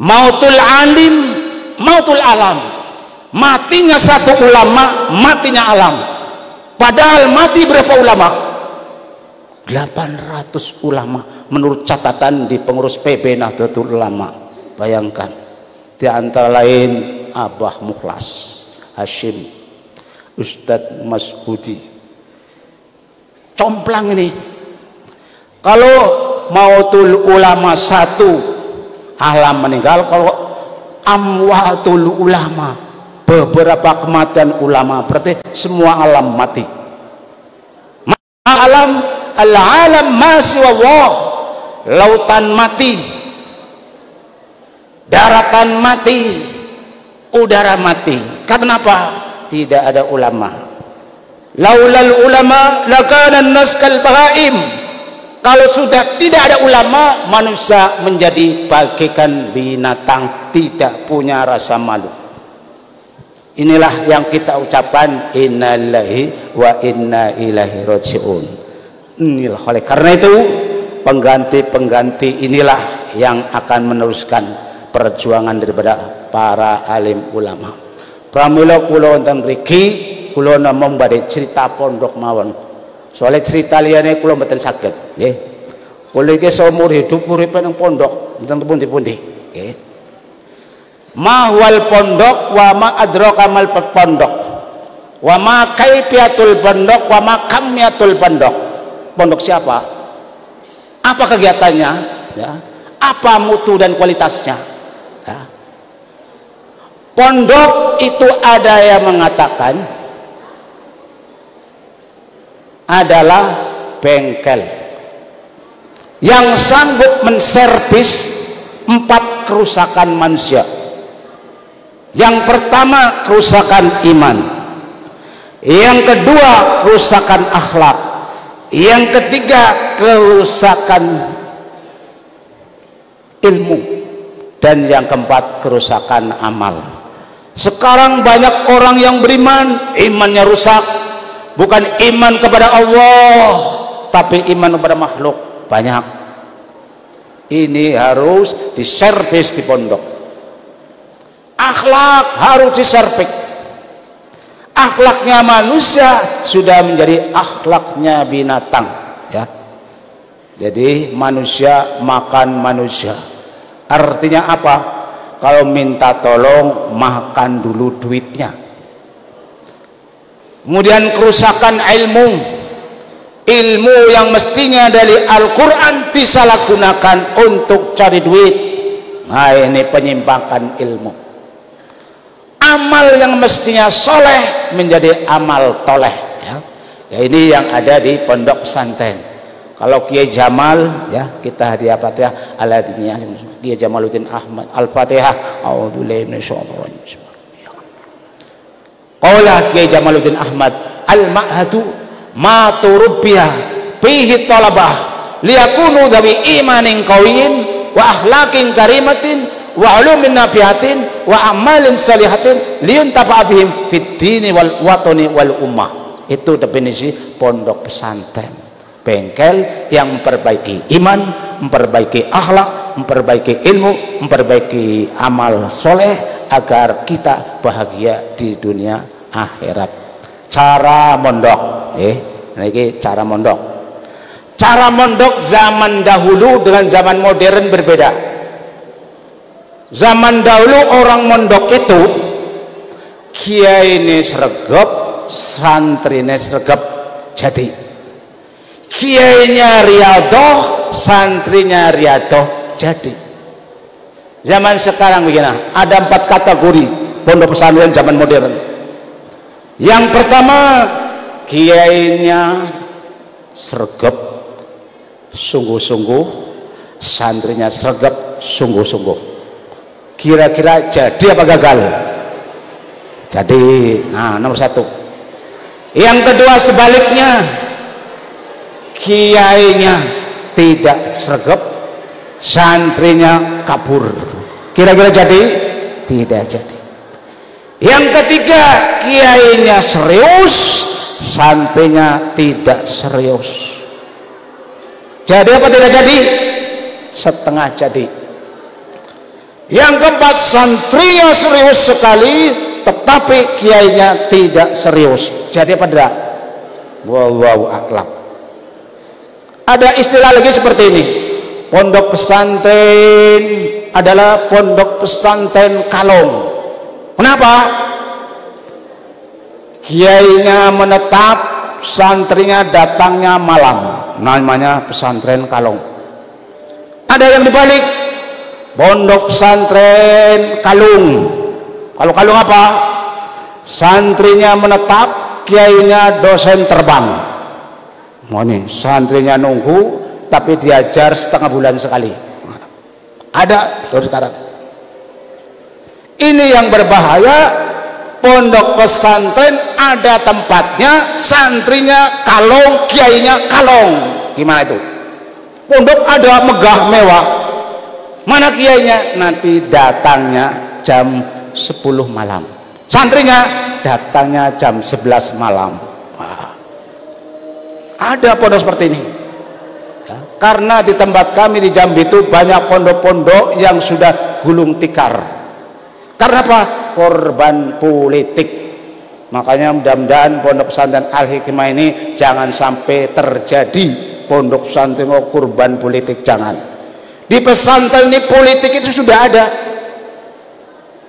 Mautul alim, mautul alam. Matinya satu ulama, matinya alam. Padahal mati berapa ulama? 800 ulama menurut catatan di pengurus PB Nahdlatul Ulama. Bayangkan, di antara lain Abah Mukhlas Hashim, Ustadz Mas'udi. Complang ini. Kalau mautul ulama satu alam meninggal, kalau amwatul ulama beberapa kematian ulama berarti semua alam mati. Alam al-alam masih Allah, lautan mati, daratan mati, udara mati. Kenapa? Tidak ada ulama. Laulal ulama lakana an-nas kal bahaim. Kalau sudah tidak ada ulama, manusia menjadi bagaikan binatang, tidak punya rasa malu. Inilah yang kita ucapkan innalillahi wa inna ilaihi rajiun. Inilah, oleh karena itu pengganti-pengganti inilah yang akan meneruskan perjuangan daripada para alim ulama. Pramila kula wonten mriki kula namung badhe cerita pondok mawon. Soalnya cerita liyane kula mboten saged, nggih. Kula iki seumur hidup uripe nang pondok, mboten pundi-pundi, nggih. Mahwal pondok wa ma adraka mal pondok. Wa ma kaifiatul pondok wa ma kamiyatul pondok. Pondok siapa? Apa kegiatannya? Ya. Apa mutu dan kualitasnya? Ya. Pondok itu ada yang mengatakan adalah bengkel yang sanggup menservis 4 kerusakan manusia. Yang pertama kerusakan iman, yang kedua kerusakan akhlak, yang ketiga kerusakan ilmu, dan yang keempat kerusakan amal. Sekarang banyak orang yang beriman, imannya rusak. Bukan iman kepada Allah, tapi iman kepada makhluk. Banyak. Ini harus diservis di pondok. Akhlak harus diservis. Akhlaknya manusia sudah menjadi akhlaknya binatang, ya. Jadi manusia makan manusia. Artinya apa? Kalau minta tolong makan dulu duitnya. Kemudian kerusakan ilmu yang mestinya dari Al-Quran disalahgunakan untuk cari duit. Nah, ini penyimpangan ilmu. Amal yang mestinya soleh menjadi amal toleh, ya. Ya, ini yang ada di pondok pesantren. Kalau Kiai Jamal, ya, kita hadiah Fatihah ala diniyah Kiai Jamaluddin Ahmad Al-Fatihah. A'udzubillahi minasyaitonir rajim. Qala Kiai Jamaluddin Ahmad al-ma'hadu ma turbiya fihi talabah liyakunu dhawi imanin qawiyyin wa akhlaqin karimatin wa ulumin nafiatin wa amalin salihatin liyuntafa bihim fid dini wal watani wal ummah. Itu definisi pondok pesantren. Bengkel yang memperbaiki iman, memperbaiki akhlak, memperbaiki ilmu, memperbaiki amal soleh agar kita bahagia di dunia akhirat. Cara mondok, ini cara mondok. Cara mondok zaman dahulu dengan zaman modern berbeda. Zaman dahulu orang mondok itu kiai ini sregep, santri ini sregep, jadi kiainya riyadhah, santrinya riyadhah, jadi. Zaman sekarang begini, ada 4 kategori pondok pesantren zaman modern. Yang pertama, kiainya sregep sungguh-sungguh, santrinya sregep sungguh-sungguh. Kira-kira jadi apa gagal? Jadi. Nah, nomor 1. Yang kedua sebaliknya, kiainya tidak sregep, santrinya kabur. Kira-kira jadi? Tidak jadi. Yang ketiga, kiainya serius, santrinya tidak serius. Jadi apa tidak jadi? Setengah jadi. Yang keempat, santrinya serius sekali tetapi kiainya tidak serius. Jadi apa tidak? Wallahu a'lam. Ada istilah lagi seperti ini, pondok pesantren adalah pondok pesantren kalong. Kenapa? Kiainya menetap, santrinya datangnya malam, namanya pesantren kalong. Ada yang dibalik, pondok pesantren kalung. Kalau kalung apa? Santrinya menetap, kiainya dosen terbang. Ini santrinya nunggu tapi diajar setengah bulan sekali. Ada terus sekarang. Ini yang berbahaya. Pondok pesantren ada tempatnya, santrinya kalong, kiainya kalong. Gimana itu? Pondok ada megah mewah, mana kiainya? Nanti datangnya jam 10 malam, santrinya datangnya jam 11 malam. Ada pondok seperti ini ya, karena di tempat kami di Jambi itu banyak pondok-pondok yang sudah gulung tikar. Karena apa? Korban politik. Makanya mudah-mudahan pondok pesantren Al-Hikmah ini jangan sampai terjadi pondok pesantren korban politik, jangan. Di pesantren ini politik itu sudah ada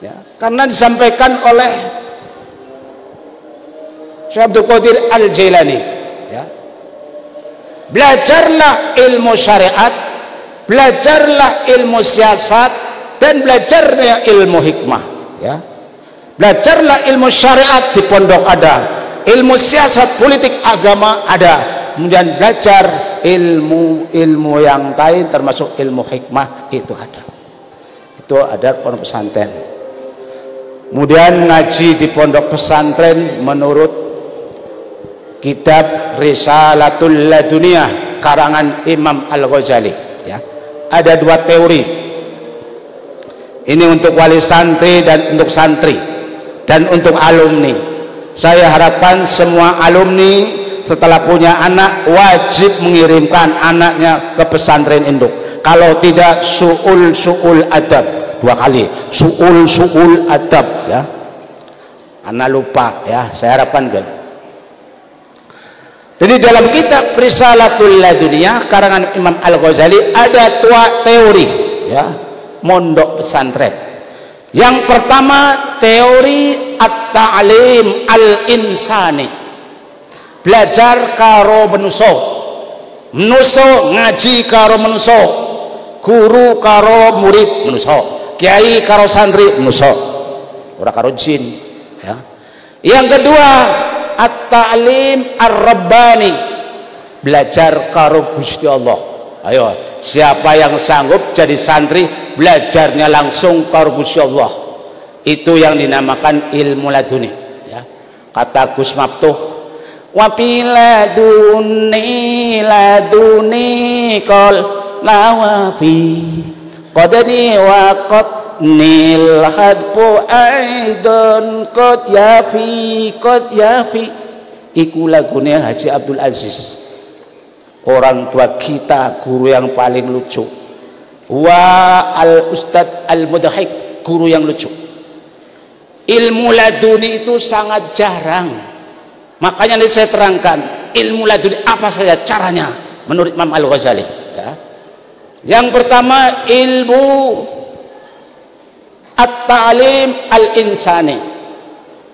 ya, karena disampaikan oleh Syekh Abdul Qadir Al-Jailani ya. Belajarlah ilmu syariat, belajarlah ilmu siasat, dan belajarnya ilmu hikmah ya. Belajarlah ilmu syariat di pondok ada, ilmu siasat politik agama ada, kemudian belajar ilmu yang lain termasuk ilmu hikmah itu ada. Itu ada pondok pesantren. Kemudian ngaji di pondok pesantren menurut kitab Risalatul Laduniyah karangan Imam Al-Ghazali ya. Ada dua teori. Ini untuk wali santri dan untuk santri dan untuk alumni. Saya harapkan semua alumni setelah punya anak wajib mengirimkan anaknya ke pesantren induk. Kalau tidak su'ul adab, 2 kali su'ul adab ya. Anak lupa ya, saya harapkan kan. Jadi dalam kitab Risalatul Laduniyah karangan Imam Al-Ghazali ada 2 teori ya, mondok pesantren. Yang pertama teori at-ta'lim al-insani, belajar karo menuso, menuso ngaji karo menuso, guru karo murid menuso, kiai karo santri menuso, ora karo jin ya. Yang kedua at-ta'lim ar-rabbani, belajar karo Gusti Allah. Ayo, siapa yang sanggup jadi santri belajarnya langsung karo Gusti Allah, itu yang dinamakan ilmu laduni ya. Kata Gus Maftuh, wa laduni qol lawafi qadani wa qadnil hadfu aidon qad yafi. Iku lagune Haji Abdul Aziz, orang tua kita, guru yang paling lucu. Wa al-ustad al-mudahik, guru yang lucu. Ilmu laduni itu sangat jarang, makanya nanti saya terangkan ilmu laduni apa saja caranya menurut Imam Al-Ghazali ya. Yang pertama ilmu at-ta'lim al-insani,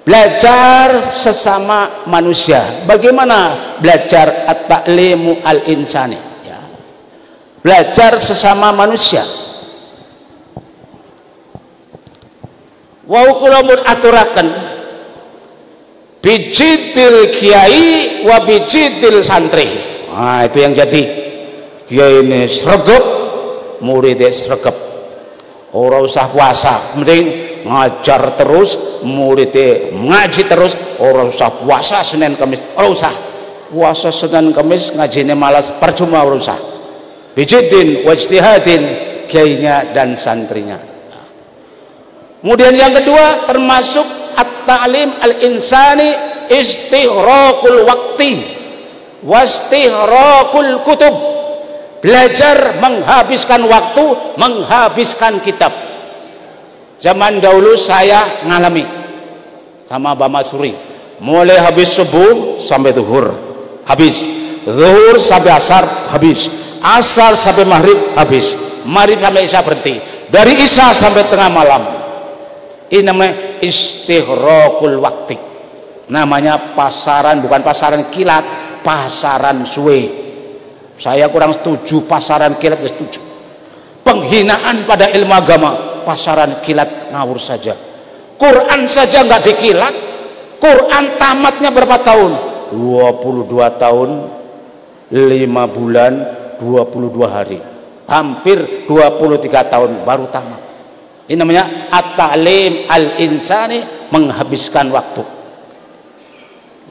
belajar sesama manusia. Bagaimana belajar at-ta'limu al-insani ya? Belajar sesama manusia. Wa kulamun aturaken bijidil kiai wa bijidil santri. Nah, itu yang jadi. Kiai ini sregep, muridnya sregep. Ora usah puasa, mending ngajar terus, muridnya ngaji terus. Ora usah puasa Senin Kamis, ora usah puasa Senin Kamis, ngajinya malas, percuma, ora usah. Bijidin wa ijtihadin, kiainya dan santrinya. Kemudian yang kedua termasuk at-ta'lim al-insani istighraqul waqti wastighraqul kutub, belajar menghabiskan waktu, menghabiskan kitab. Zaman dahulu saya ngalami sama Mbak Masuri, mulai habis subuh sampai zuhur habis, zuhur sampai asar habis, asar sampai maghrib habis, maghrib sampai isya berhenti, dari isya sampai tengah malam. Ini namanya istighraqul waktu, namanya pasaran, bukan pasaran kilat, pasaran suwe. Saya kurang setuju pasaran kilat, gak setuju. Penghinaan pada ilmu agama, pasaran kilat ngawur saja. Quran saja nggak dikilat. Quran tamatnya berapa tahun? 22 tahun 5 bulan 22 hari, hampir 23 tahun baru tamat. Ini namanya at-ta'lim al-insani, menghabiskan waktu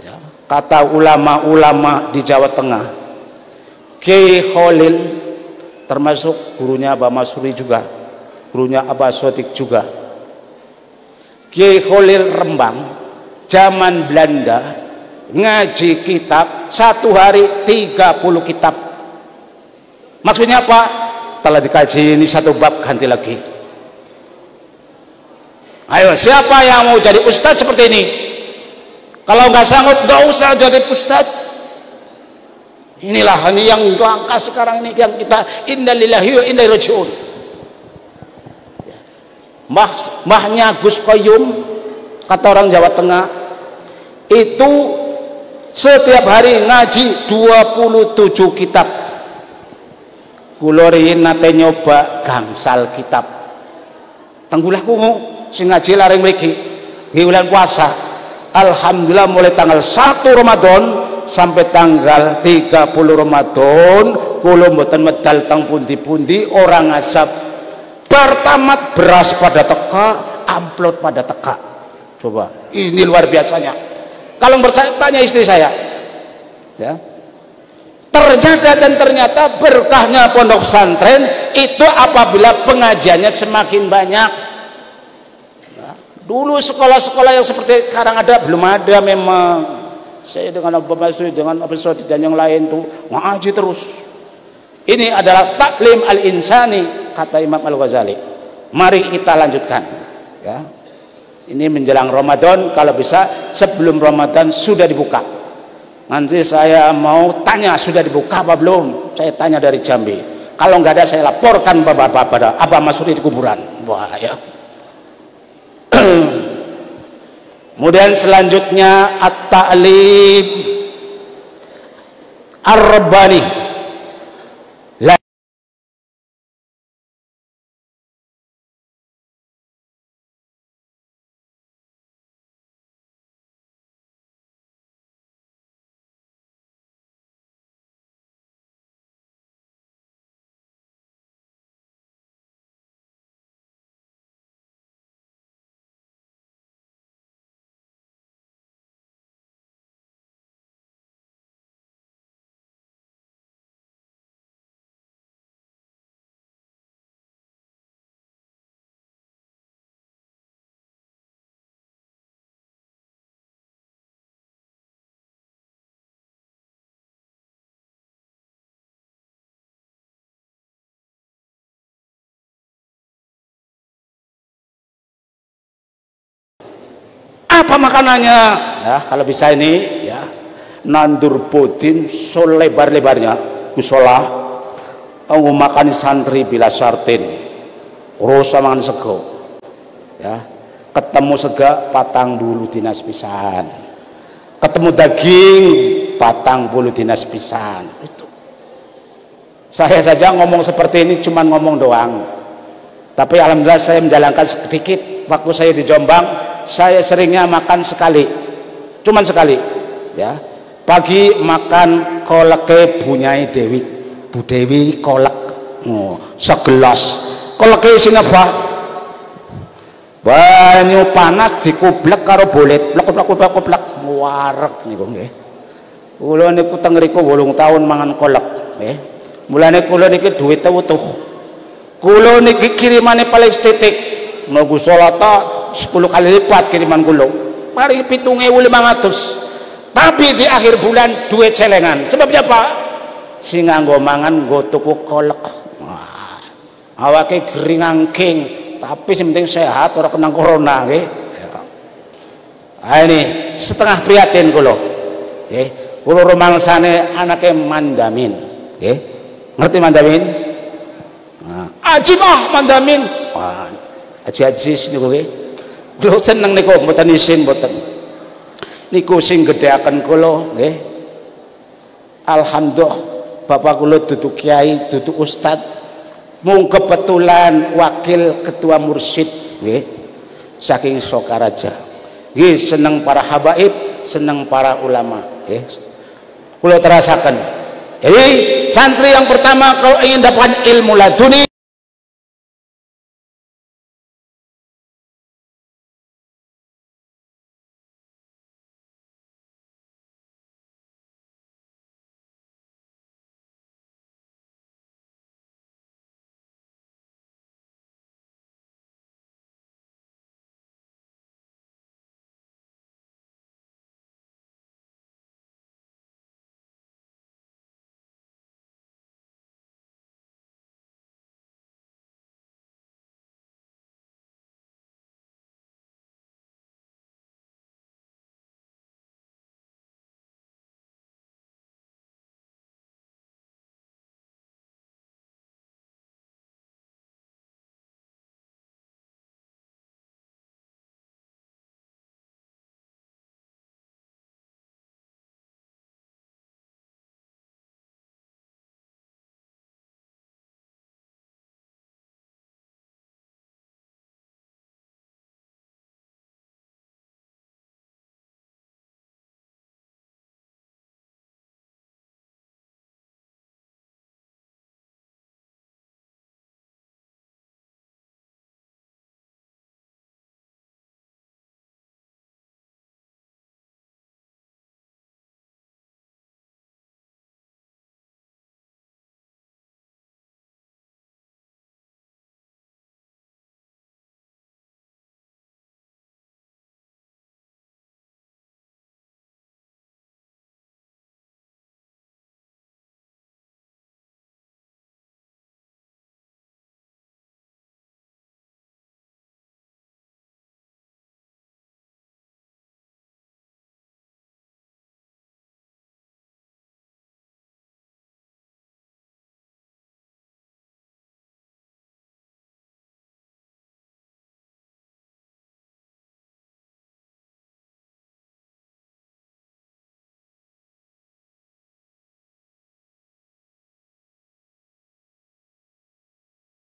ya. Kata ulama-ulama di Jawa Tengah, Kiai Khalil, termasuk gurunya Abah Masuri juga, gurunya Abah Sotik juga, Kiai Khalil Rembang, zaman Belanda, ngaji kitab satu hari 30 kitab. Maksudnya apa? Telah dikaji ini satu bab, ganti lagi. Ayo, siapa yang mau jadi ustadz seperti ini? Kalau nggak sanggup, nggak usah jadi ustadz. Inilah ini yang langka sekarang ini, yang kita inna lillahi wa inna ilaihi raji'un. Mahnya Gus Qayyum, kata orang Jawa Tengah, itu setiap hari ngaji 27 kitab. Kulorin nate nyoba gangsal kitab. Tenggulah kungu sing ngaji laring mriki nggih bulan puasa. Alhamdulillah mulai tanggal 1 Ramadan sampai tanggal 30 Ramadan kula mboten medal teng pundi-pundi, orang ngasap. Pertamat beras pada teka, amplop pada teka. Coba, ini luar biasanya. Kalau percaya tanya istri saya. Ya. Ternyata berkahnya pondok pesantren itu apabila pengajiannya semakin banyak. Ya. Dulu sekolah-sekolah yang seperti sekarang ada belum ada memang. Saya dengan Abah Masuri, dengan Abah Sodik dan yang lain tuh ngaji terus. Ini adalah taklim al-insani, kata Imam Al-Ghazali. Mari kita lanjutkan ya. Ini menjelang Ramadan, kalau bisa sebelum Ramadan sudah dibuka. Nanti saya mau tanya, sudah dibuka apa belum? Saya tanya dari Jambi. Kalau nggak ada, saya laporkan bapak-bapak pada Abah Masuri di kuburan. Wah ya. Kemudian selanjutnya at-ta'lim ar-rabbani. Apa makanannya? Ya, kalau bisa ini ya, nandur podin selebar-lebarnya musola, mau makan santri bila sartin, rosa mangan sego. Ya, ketemu sega patang bulu dinas pisan, ketemu daging patang bulu dinas pisan. Itu. Saya saja ngomong seperti ini cuma ngomong doang, tapi alhamdulillah saya menjalankan sedikit. Waktu saya di Jombang, saya seringnya makan sekali, cuman sekali ya. Pagi makan koleke bunyai Dewi, Bu Dewi kolek segelas. Koleke isinya apa? Banyu panas dikublek karo bolet, plek wareg niku nggih. Kula niku teng mriku 8 tahun mangan kolek nggih. Mulane kula niki duwite utuh. Kula niki kirimane paling setitik. Nogu salata 10 kali lipat kiriman kula. Mari 7.500. Tapi di akhir bulan duit celengan. Sebabnya apa? Sing nganggo mangan nggo tuku kolek. Awake gering angking, tapi yang penting sehat orang kena corona nggih. Ini setengah prihatin kula. Nggih. Kula rumangsane anake Mandamin. Nggih. Ngerti Mandamin? Ajibah Mandamin. Wah, aji-aji niku nggih. Kula seneng niku mboten isin mboten. Niku sing gedheaken kula nggih. Alhamdulillah bapak kula dudu kiai, dudu ustad. Mung kebetulan wakil ketua mursyid nggih saking Sokaraja. Nggih seneng para habaib, seneng para ulama nggih. Kula terasaken. Jadi santri yang pertama kalau ingin dapat ilmu laduni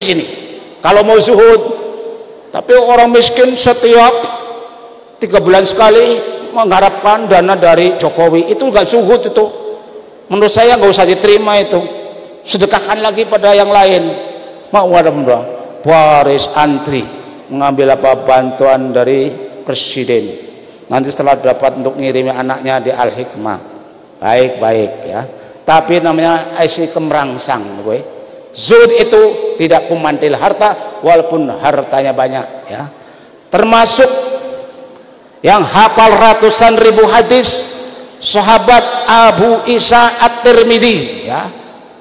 sini. Kalau mau zuhud, tapi orang miskin setiap 3 bulan sekali mengharapkan dana dari Jokowi, itu enggak zuhud itu. Menurut saya nggak usah diterima itu. Sedekahkan lagi pada yang lain. Mau ada mudah. Waris antri mengambil apa bantuan dari presiden. Nanti setelah dapat untuk ngirimi anaknya di Al Hikmah. Baik-baik ya. Tapi namanya IC kemerangsang, gue. Zuhud itu tidak pemantil harta walaupun hartanya banyak ya. Termasuk yang hafal ratusan ribu hadis sahabat Abu Isa At-Tirmidzi ya.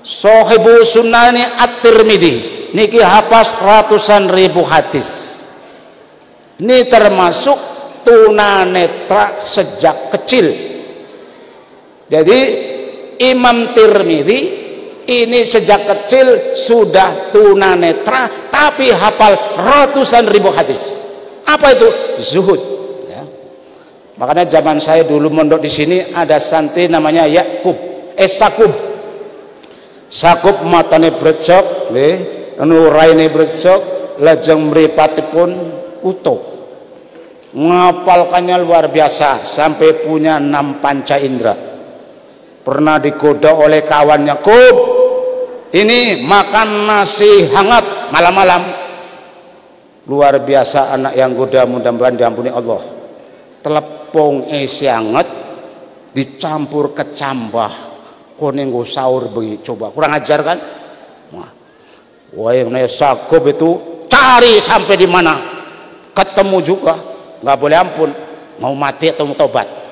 Sohibu Sunani At-Tirmidzi niki hafal ratusan ribu hadis. Ini termasuk tunanetra sejak kecil. Jadi Imam Tirmidzi ini sejak kecil sudah tunanetra tapi hafal ratusan ribu hadis. Apa itu? Zuhud ya. Makanya zaman saya dulu mondok di sini ada santri namanya Sakub matane brecok nggih, anu raine brecok, lajeng mripatipun utuh. Ngapalkannya luar biasa sampai punya 6 panca indera. Pernah digoda oleh kawannya, "Kub, ini makan nasi hangat malam-malam." Luar biasa anak yang goda, mudah-mudahan diampuni Allah. Telepong isi hangat dicampur kecambah kuning go sahur begitu. Coba kurang ajar kan? Wah, yang Sakub itu cari sampai di mana ketemu juga, nggak boleh ampun, mau mati atau mau tobat.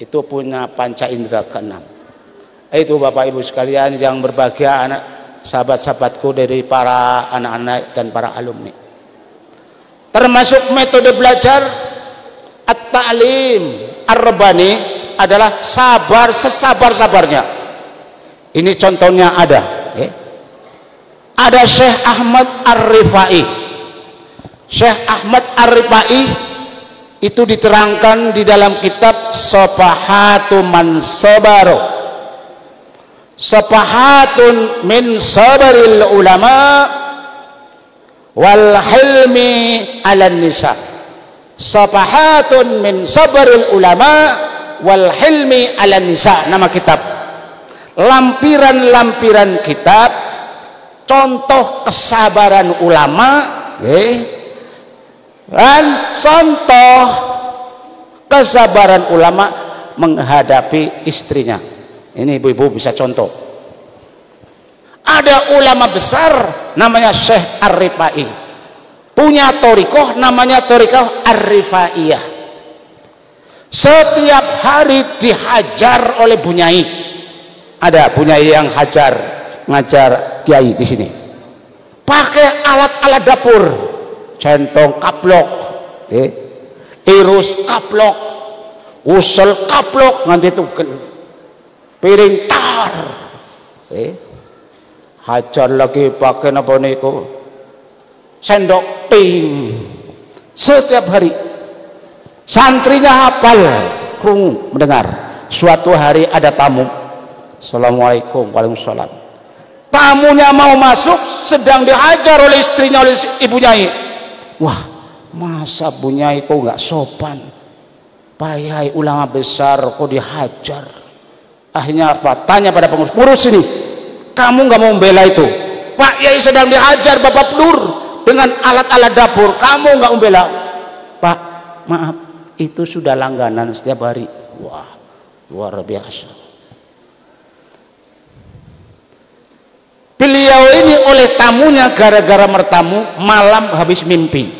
Itu punya panca indera ke-6. Itu Bapak Ibu sekalian yang berbahagia, anak sahabat-sahabatku dari para anak-anak dan para alumni. Termasuk metode belajar at-ta'lim ar-rabbani adalah sabar sesabar-sabarnya. Ini contohnya ada, ada Syekh Ahmad Ar-Rifai. Syekh Ahmad Ar-Rifai itu diterangkan di dalam kitab Safahatu Man Sabaro, Safahatun min sabaril ulama wal hilmi ala nisa. Safahatun min sabaril ulama wal hilmi ala nisa, nama kitab. Lampiran-lampiran kitab contoh kesabaran ulama, dan contoh kesabaran ulama menghadapi istrinya. Ini ibu-ibu bisa contoh. Ada ulama besar namanya Syekh Ar-Rifai, punya thariqah namanya thariqah Ar-Rifaiyah. Setiap hari dihajar oleh bunyai. Ada bunyai yang ngajar kiai di sini. Pakai alat-alat dapur, centong kaplok, irus kaplok, usel kaplok, nganti tuken, piring tar, hajar lagi pakai apa niku, sendok ting. Setiap hari santrinya hafal, krungu mendengar. Suatu hari ada tamu. Assalamualaikum. Waalaikumsalam. Tamunya mau masuk, sedang dihajar oleh istrinya, oleh ibunya. Wah, masa bunyai kok nggak sopan? Pak Yai ulama besar kok dihajar? Akhirnya apa? Tanya pada pengurus, urus ini, kamu nggak mau membela itu? Pak Yai sedang dihajar Bapak Pelur dengan alat-alat dapur, kamu nggak membela? Pak, maaf, itu sudah langganan setiap hari. Wah, luar biasa. Beliau ini oleh tamunya gara-gara mertamu malam habis mimpi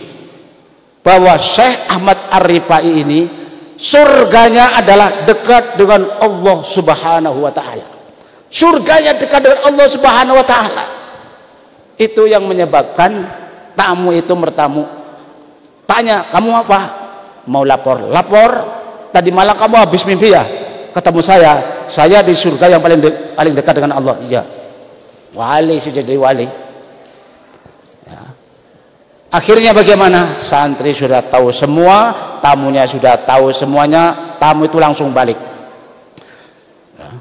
bahwa Syekh Ahmad Ar-Rifai ini surganya adalah dekat dengan Allah Subhanahu wa taala. Surganya dekat dengan Allah Subhanahu wa taala. Itu yang menyebabkan tamu itu mertamu. Tanya, kamu apa? Mau lapor. Lapor. Tadi malam kamu habis mimpi ya? Ketemu saya di surga yang paling dekat dengan Allah. Iya. Wali, sudah jadi wali ya. Akhirnya bagaimana? Santri sudah tahu semua, tamunya sudah tahu semuanya, tamu itu langsung balik ya.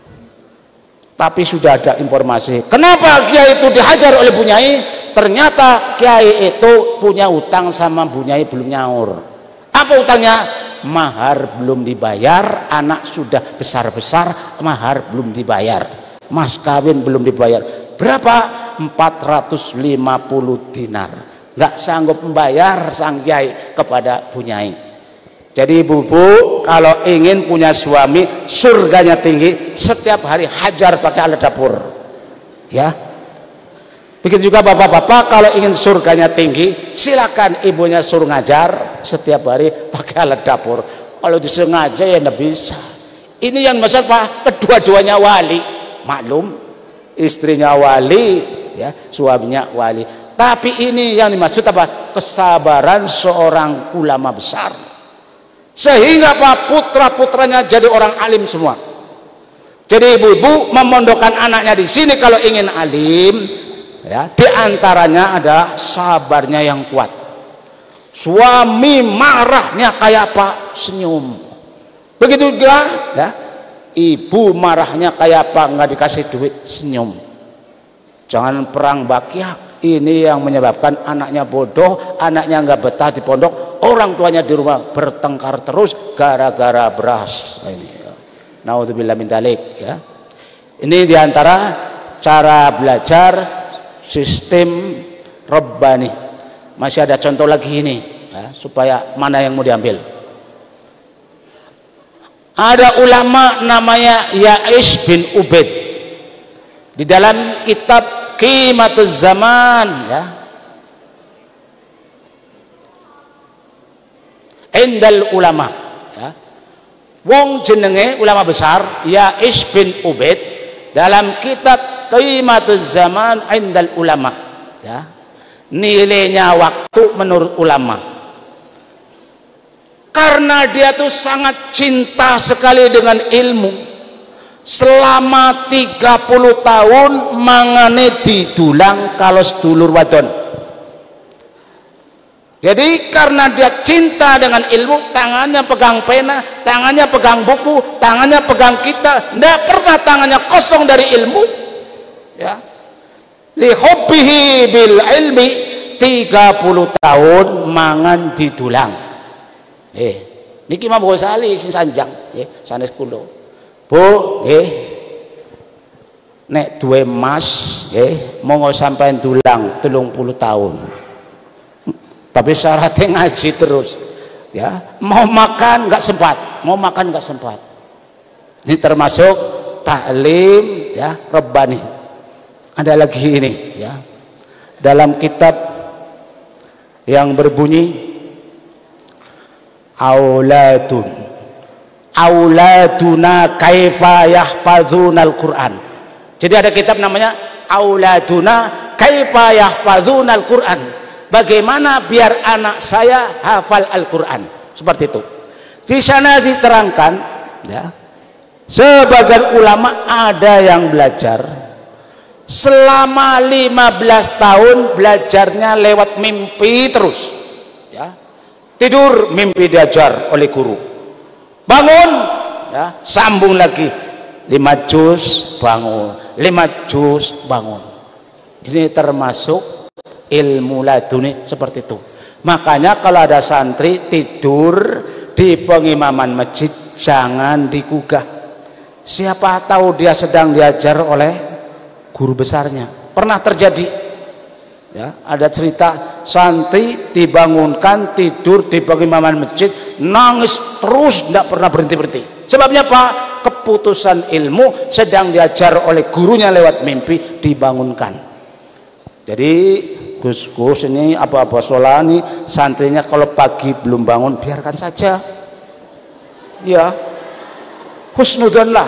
Tapi sudah ada informasi kenapa kiai itu dihajar oleh bunyai. Ternyata kiai itu punya utang sama bunyai, belum nyaur. Apa utangnya? Mahar belum dibayar, anak sudah besar-besar, mahar belum dibayar, mas kawin belum dibayar. Berapa? 450 dinar. Nggak sanggup membayar sang kiai kepada bunyai. Jadi ibu-ibu kalau ingin punya suami surganya tinggi, setiap hari hajar pakai alat dapur ya. Begitu juga bapak-bapak kalau ingin surganya tinggi, silakan ibunya suruh ngajar setiap hari pakai alat dapur. Kalau disuruh ngajar ya nggak bisa. Ini yang maksud Pak, kedua-duanya wali, maklum. Istrinya wali ya, suaminya wali. Tapi ini yang dimaksud apa? Kesabaran seorang ulama besar. Sehingga Pak, putra-putranya jadi orang alim semua. Jadi ibu-ibu memondokkan anaknya di sini kalau ingin alim ya, diantaranya ada sabarnya yang kuat. Suami marahnya kayak apa? Senyum. Begitu juga ya. Ibu marahnya kayak apa? Nggak dikasih duit, senyum. Jangan perang bakyak. Ini yang menyebabkan anaknya bodoh, anaknya nggak betah di pondok, orang tuanya di rumah bertengkar terus gara-gara beras. Ini ya. Naudzubillah min dzalik ya. Ini diantara cara belajar sistem Rabbani. Masih ada contoh lagi ini ya, supaya mana yang mau diambil. Ada ulama namanya Ya'is bin Ubaid di dalam kitab Qimatuz Zaman ya, Indal ulama ya. Wong jenenge ulama besar Ya'is bin Ubaid dalam kitab Qimatuz Zaman Indal ulama ya. Nilainya waktu menurut ulama karena dia tuh sangat cinta sekali dengan ilmu. Selama 30 tahun mangane didulang kalau sedulur wadon. Jadi karena dia cinta dengan ilmu, tangannya pegang pena, tangannya pegang buku, tangannya pegang kitab, tidak pernah tangannya kosong dari ilmu. Ya, li hubbihi bil ilmi, 30 tahun mangan didulang. Niki Imam Ghazali sing sanjang, sanes kula. Bu, nek duwe emas, monggo sampean dulang 30 tahun. Tapi syaratnya ngaji terus, ya. Mau makan nggak sempat, mau makan nggak sempat. Ini termasuk taklim, ya, Rabbani. Ada lagi ini, ya, dalam kitab yang berbunyi auladuna kaifa yahfadzunal Quran. Jadi ada kitab namanya auladuna kaifa yahfadzunal Quran. Bagaimana biar anak saya hafal Al-Quran, seperti itu. Di sana diterangkan, ya, sebagian ulama ada yang belajar selama 15 tahun belajarnya lewat mimpi terus, ya. Tidur mimpi diajar oleh guru, bangun, ya, sambung lagi 5 juz bangun, 5 juz bangun. Ini termasuk ilmu laduni seperti itu. Makanya kalau ada santri tidur di pengimaman masjid jangan digugah. Siapa tahu dia sedang diajar oleh guru besarnya. Pernah terjadi, ya, ada cerita santri dibangunkan tidur di pengimaman masjid, nangis terus tidak pernah berhenti-berhenti. Sebabnya apa? Keputusan ilmu sedang diajar oleh gurunya lewat mimpi dibangunkan. Jadi Gus ini apa-apa solani santrinya kalau pagi belum bangun biarkan saja, ya, husnudzon lah.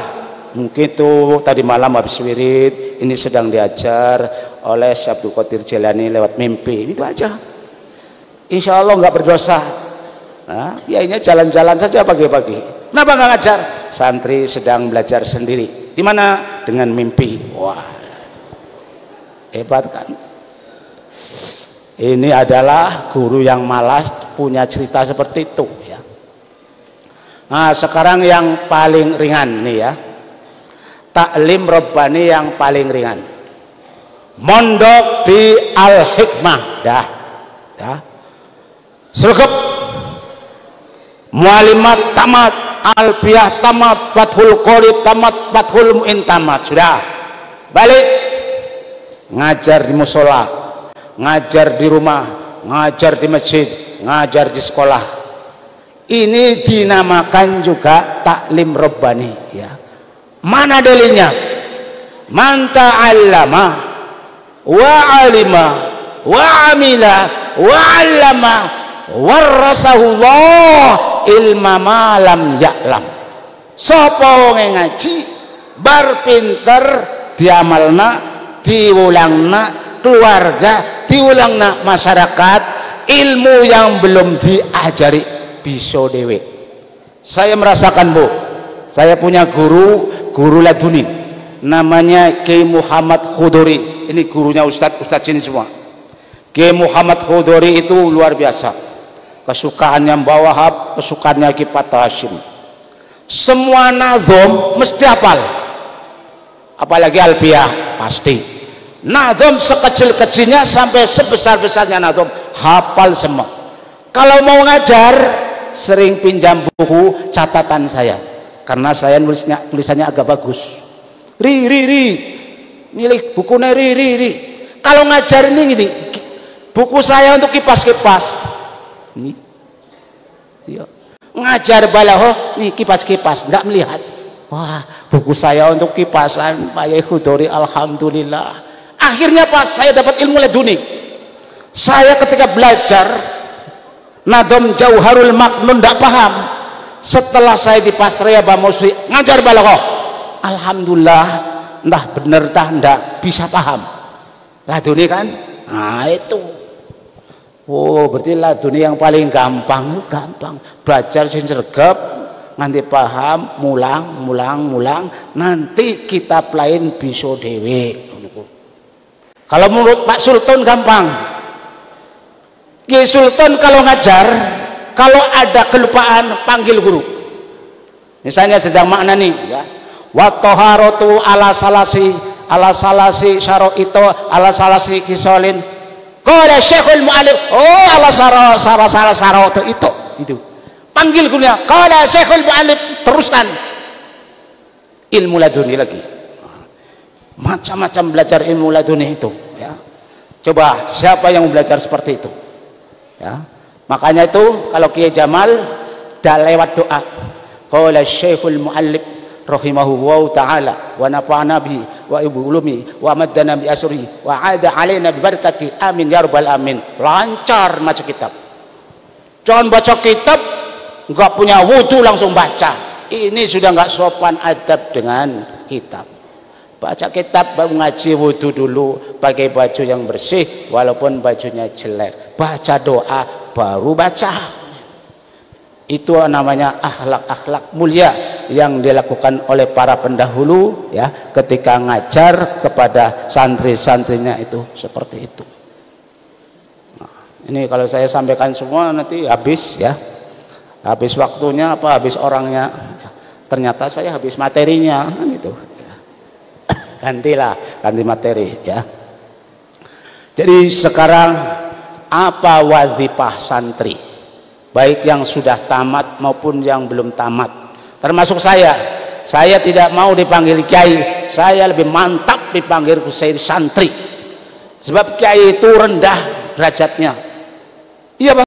Mungkin tuh tadi malam habis wirid, ini sedang diajar oleh Syekh Abdul Qadir Jailani lewat mimpi, itu aja. Insya Allah nggak berdosa. Nah, kiainya jalan-jalan saja pagi-pagi. Kenapa nggak ngajar? Santri sedang belajar sendiri. Di mana? Dengan mimpi. Wah, hebat kan? Ini adalah guru yang malas punya cerita seperti itu, ya. Nah, sekarang yang paling ringan nih, ya, taklim Rabbani yang paling ringan. Mondok di Al-Hikmah, dah, ya. Sergap, Mualimat tamat, Alfiyah tamat, Fathul Qorib tamat, Fathul Mu'in tamat, sudah. Balik ngajar di musola, ngajar di rumah, ngajar di masjid, ngajar di sekolah. Ini dinamakan juga taklim Rabbani, ya. Mana dalilnya? Man ta'allama wa 'alima wa 'amila wa 'allama warasahullah ilma ma lam ya'lam. Sapa wong ngaji bar pinter diamalna, diulangna keluarga, diulangna masyarakat, ilmu yang belum diajari bisa dewe. Saya merasakan, Bu, saya punya guru laduni namanya Kiai Muhammad Khudori. Ini gurunya Ustadz sini semua. Kiai Muhammad Khudori itu luar biasa. Kesukaannya Mbah Wahab, kesukaannya Ki Fatah Hashim. Semua nazom mesti hafal. Apalagi Alfiyah pasti. Nazom sekecil-kecilnya sampai sebesar-besarnya nazom hafal semua. Kalau mau ngajar sering pinjam buku catatan saya karena saya tulisannya agak bagus. Ri milik bukunya ri. Kalau ngajar ini buku saya untuk kipas-kipas. Ini, ya. Ngajar balaho nih kipas-kipas nggak melihat. Wah, buku saya untuk kipasan Pak Yai Khudori, alhamdulillah. Akhirnya pas saya dapat ilmu laduni. Saya ketika belajar Nadom Jauharul Maknun tidak paham. Setelah saya di Pasraya Bamusri ngajar balaghah, alhamdulillah, entah bener entah enggak bisa paham. Laduni kan? Nah itu. Oh, berarti laduni yang paling gampang. Gampang. Belajar sing sregep nganti paham, mulang, nanti kitab lain bisa dhewe. Kalau menurut Pak Sultan gampang. Ki Sultan kalau ngajar, kalau ada kelupaan panggil guru. Misalnya sedang makna nih ya. Wa taharatu ala salasi syaraito ala salasi kisolin. Qala Syekhul Mu'allif, oh ala syaraito itu. Panggil gurunya, qala Syekhul Mu'allif, teruskan. Ilmu laduni lagi. Macam-macam belajar ilmu laduni itu ya. Coba siapa yang belajar seperti itu ya. Makanya itu kalau Kiai Jamal dah lewat doa, qala Syekhul Mu'allif rahimahullahu ta'ala wa nafa'ana bi wa ibu ulumi wa maddana bi asri wa ada alaina bi barakati amin ya rabbal amin. Lancar baca kitab. Jangan baca kitab enggak punya wudu langsung baca. Ini sudah enggak sopan adab dengan kitab. Baca kitab baru ngaji, wudu dulu, pakai baju yang bersih walaupun bajunya jelek, baca doa baru baca. Itu namanya akhlak-akhlak mulia yang dilakukan oleh para pendahulu ya, ketika ngajar kepada santri-santrinya itu seperti itu. Nah, ini kalau saya sampaikan semua nanti habis ya, habis waktunya apa habis orangnya, ternyata saya habis materinya kan itu. Gantilah, ganti materi ya. Jadi sekarang apa wazifah santri, baik yang sudah tamat maupun yang belum tamat, termasuk saya tidak mau dipanggil kiai, saya lebih mantap dipanggil Husain santri, sebab kiai itu rendah derajatnya. Iya Bang.